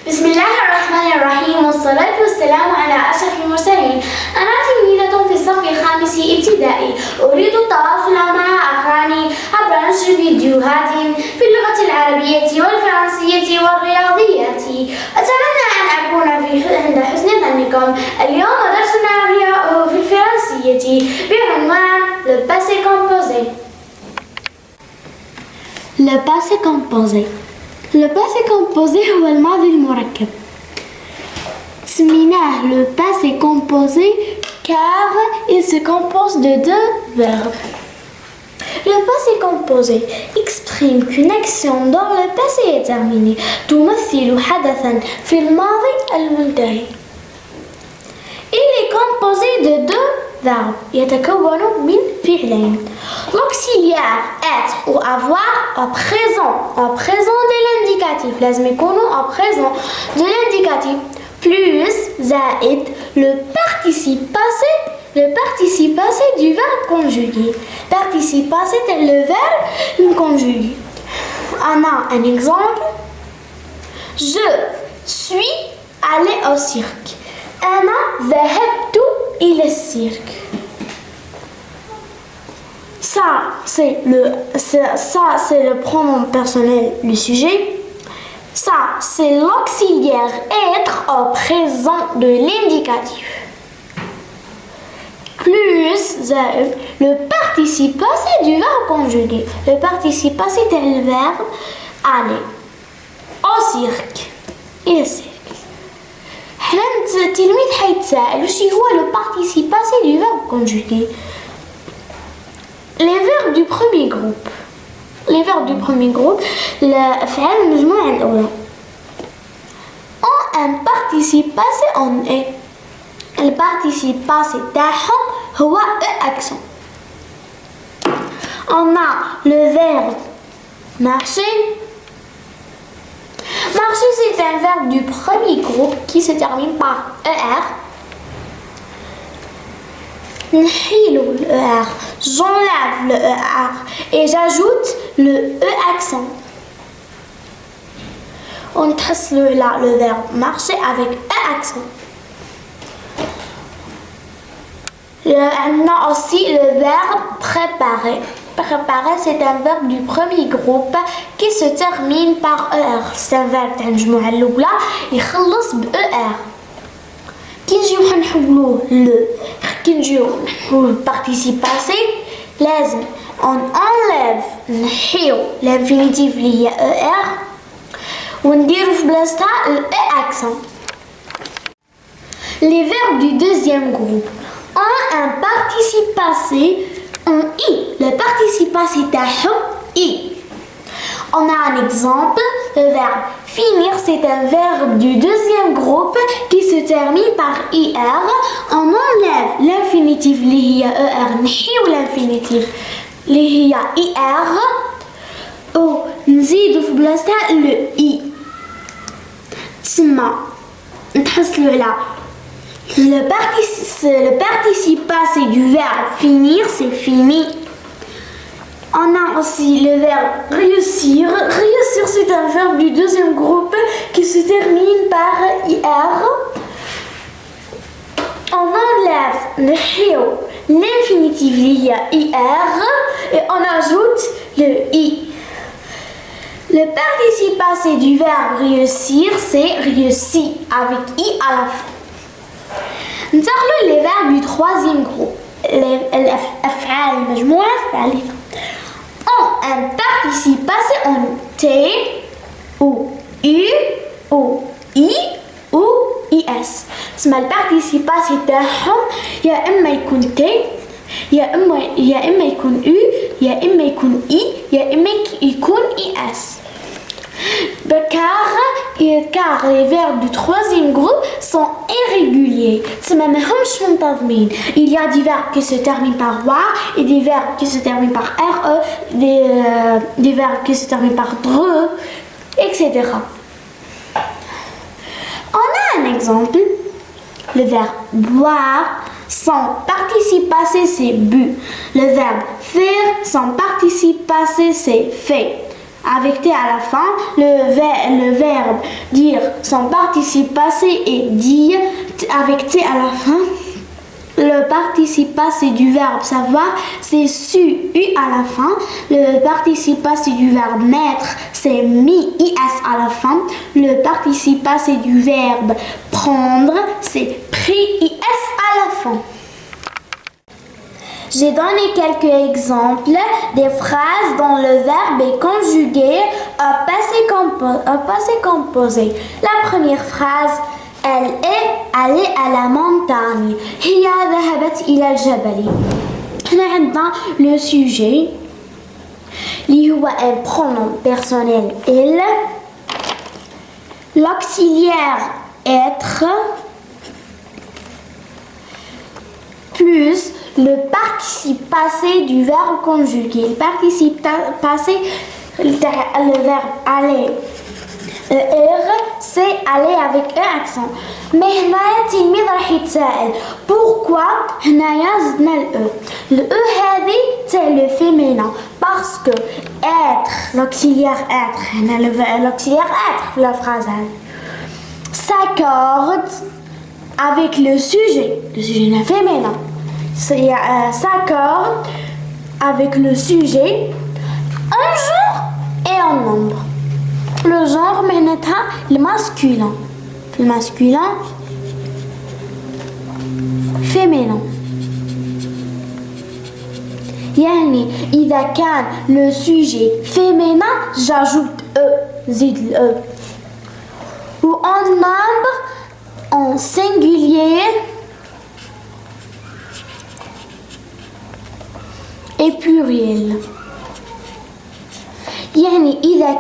بسم الله الرحمن الرحيم والصلاة والسلام على أشرف المرسلين. أنا تلميذة في الصف الخامس ابتدائي، أريد التواصل مع أخواني عبر نشر فيديوهات في اللغة العربية والفرنسية والرياضية. أتمنى أن أكون عند حسن ظنكم. اليوم درسنا في الفرنسية بعنوان Le passé composé. Le passé composé. Le passé composé هو الماضي المركب. سميناه le passé composé car il se compose de deux verbes. Le passé composé exprime qu'une action dans le passé est terminée تمثل حدثا في الماضي المنتهي. Il est composé de deux verbes يتكون من فعلين. L'auxiliaire être ou avoir au présent de l'indicatif لازم يكونوا au présent de l'indicatif plus زائد le participe passé du verbe conjugué. Participe passé c'est le verbe conjugué. On a un exemple. Je suis allé au cirque. أنا ذهبت إلى السيرك. Ça, c'est le pronom personnel du sujet. Ça, c'est l'auxiliaire être au présent de l'indicatif. Plus le participe passé du verbe conjugué. Le participe passé est le verbe aller au cirque. إلى السيرك. حنا التلميذ حيتساءل وش هو le participe passé du verbe conjugué. Les verbes du premier groupe. Les verbes du premier groupe, الأفعال المجموعة الأولى. ont un participe passé en est. Le participe passé تاعهم هو accent. On a le verbe marcher. Marcher, c'est un verbe du premier groupe qui se termine par ER. N'hilo le ER, j'enlève le ER et j'ajoute le E accent. On trace le verbe marcher avec E accent. On a aussi le verbe préparer. Préparer, c'est un verbe du premier groupe qui se termine par ER. C'est un verbe تاع المجموعة الأولى يخلص ب ER. كي نجيو نحولوه le participe passé لازم on enlève نحيو l'infinitif اللي هي ER ونديرو في بلاصتها ال E accent. Les verbes du deuxième groupe ont un participe passé en I. Le participe passé تاعهم I. On a un exemple. Le verbe finir, c'est un verbe du deuxième groupe qui se termine par IR. On enlève l'infinitif اللي هي ER نحيو l'infinitif اللي هي IR ونزيدو في بلاصتها le I. تسمى نتحصلوا على le participe passé du verbe finir, c'est fini. On a aussi le verbe réussir. Réussir, c'est un verbe du deuxième groupe qui se termine par IR. On enlève l'infinitif lié à IR et on ajoute le I. Le participe passé du verbe réussir, c'est réussi avec I à la fin. Nous avons les verbes du troisième groupe. الأفعال المجموعة الثالثة ont un participe passé en T ou U ou I ou IS. تسمى الparticipe passé تاعهم يا إما يكون T يا إما يكون U يا إما يكون I يا إما يكون IS. Car les verbes du troisième groupe sont irréguliers. Il y a des verbes qui se terminent par wa et des verbes qui se terminent par re, des verbes qui se terminent par dre, etc. On a un exemple. Le verbe boire, son participe passé c'est bu. Le verbe faire, son participe passé c'est fait. avec T à la fin. Le verbe dire son participe passé est dire avec T à la fin. Le participe passé du verbe savoir, c'est su, U à la fin. Le participe passé du verbe mettre, c'est mis, IS à la fin. Le participe passé du verbe prendre, c'est pris, IS à la fin. J'ai donné quelques exemples des phrases dont le verbe est conjugué au passé composé. La première phrase, elle est allée à la montagne. هي ذهبت إلى الجبل. هنا عندنا le sujet اللي هو un pronom personnel il. L'auxiliaire être plus le participe passé du verbe conjugué. Le participe passé, le verbe aller. C'est aller avec un accent. Mais هنايا التلميذ راح يتساءل pourquoi هنايا زدنا le هذه تاع le féminin parce que être l'auxiliaire être هنا l'auxiliaire être في la phrase s'accorde avec le sujet féminin s'accorde avec le sujet en genre et en nombre. Le genre معناتها الماسكولين الماسكولين féminin. يعني إذا كان le sujet féminin j'ajoute زيد le ou en nombre en singulier et pluriel. يعني إذا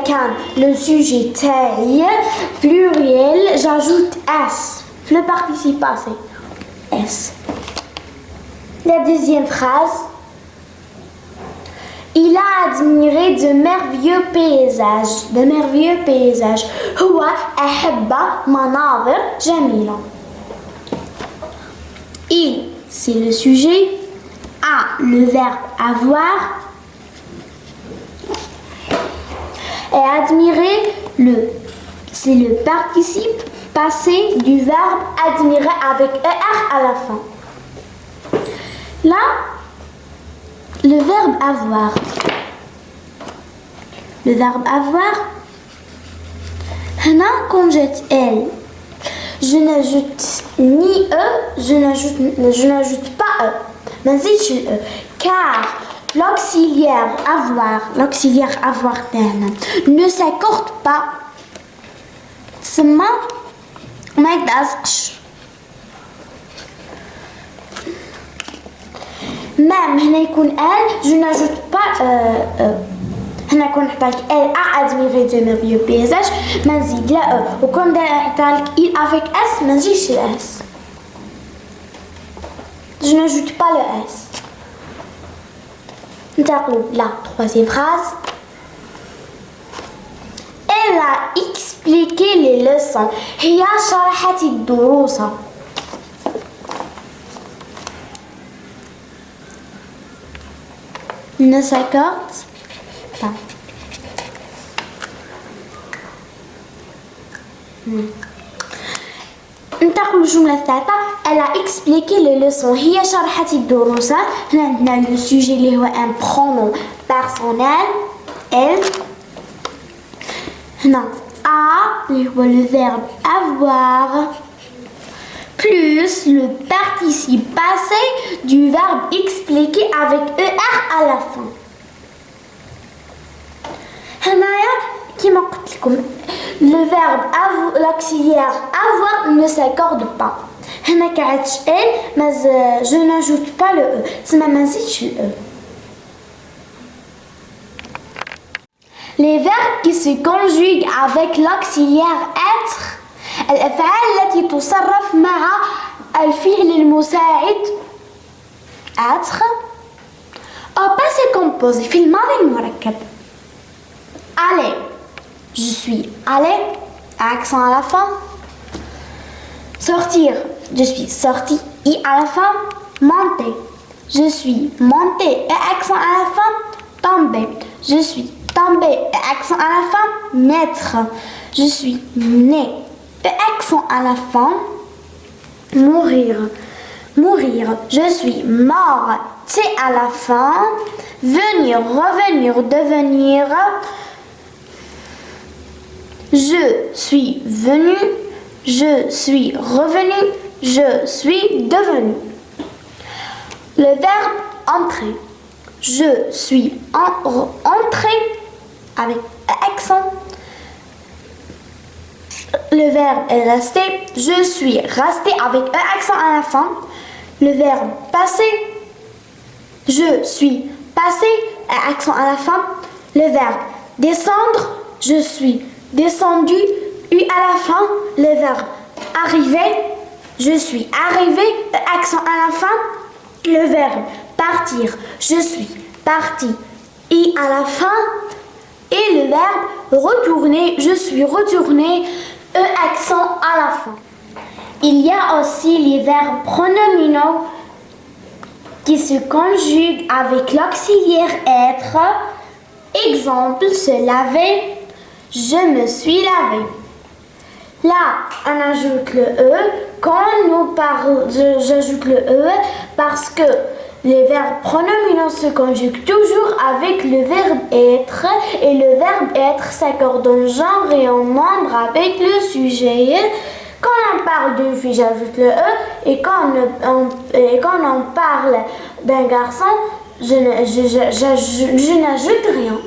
كان le sujet تاعي pluriel j'ajoute S le participe passé S. La deuxième phrase, il a admiré de merveilleux paysages هو أحب مناظر جميلة. Il, c'est le sujet. A, le verbe avoir. Et admirer, c'est le participe passé du verbe admirer avec ER à la fin. Là, le verbe avoir. Le verbe avoir. Hana, quand j'ajoute elle, je n'ajoute ni E, je n'ajoute pas E. Mais si car l'auxiliaire avoir ne s'accorde pas. تسمى ما يتلصقش. même هنا يكون elle je n'ajoute pas هنا يكون نحطلك elle a admiré de merveilleux paysages ما نزيد لا وكون نحطلك il avec S ما نزيدش ال S. Je n'ajoute pas le S. La troisième phrase. Elle a expliqué les leçons. هي شرحت الدروس. Ne s'accorde pas. ننتقل للجملة الثالثة. Elle a expliqué les leçons. هي شرحت الدروس. هنا عندنا le sujet اللي هو un pronom personnel. Elle. هنا a اللي هو le verbe avoir plus le participe passé du verbe expliquer avec ER à la fin. هنايا كيما قلت لكم le verbe l'auxiliaire avoir ne s'accorde pas. هنا كعدش elle mais je n'ajoute pas le E. تسمى ما نزيدش ال E. Les verbes qui se conjuguent avec l'auxiliaire être الأفعال التي تصرف مع الفعل المساعد être au passé composé في الماضي المركب. Aller, je suis allé, accent à la fin. Sortir, je suis sorti, I à la fin. Monter, Je suis monté et accent à la fin, tombé. Je suis tombé et accent à la fin, naître. Je suis né et accent à la fin, mourir. Mourir. Je suis mort, T à la fin, venir, revenir, devenir. Je suis venu, je suis revenu, je suis devenu. Le verbe entrer. Je suis entré avec accent. Le verbe est resté. Je suis resté avec un accent à la fin. Le verbe passer. Je suis passé, un accent à la fin. Le verbe descendre. Je suis descendu, U à la fin. Le verbe arriver. Je suis arrivé, accent à la fin. Le verbe partir. Je suis parti, I à la fin. Et le verbe retourner. Je suis retourné, E accent à la fin. Il y a aussi les verbes pronominaux qui se conjuguent avec l'auxiliaire être. Exemple, se laver. Je me suis lavé. Là, on ajoute le E. Quand nous parlons, j'ajoute le E parce que les verbes pronominaux se conjuguent toujours avec le verbe être et le verbe être s'accorde en genre et en nombre avec le sujet. Quand on parle d'une fille, j'ajoute le E et quand on parle d'un garçon, je n'ajoute rien.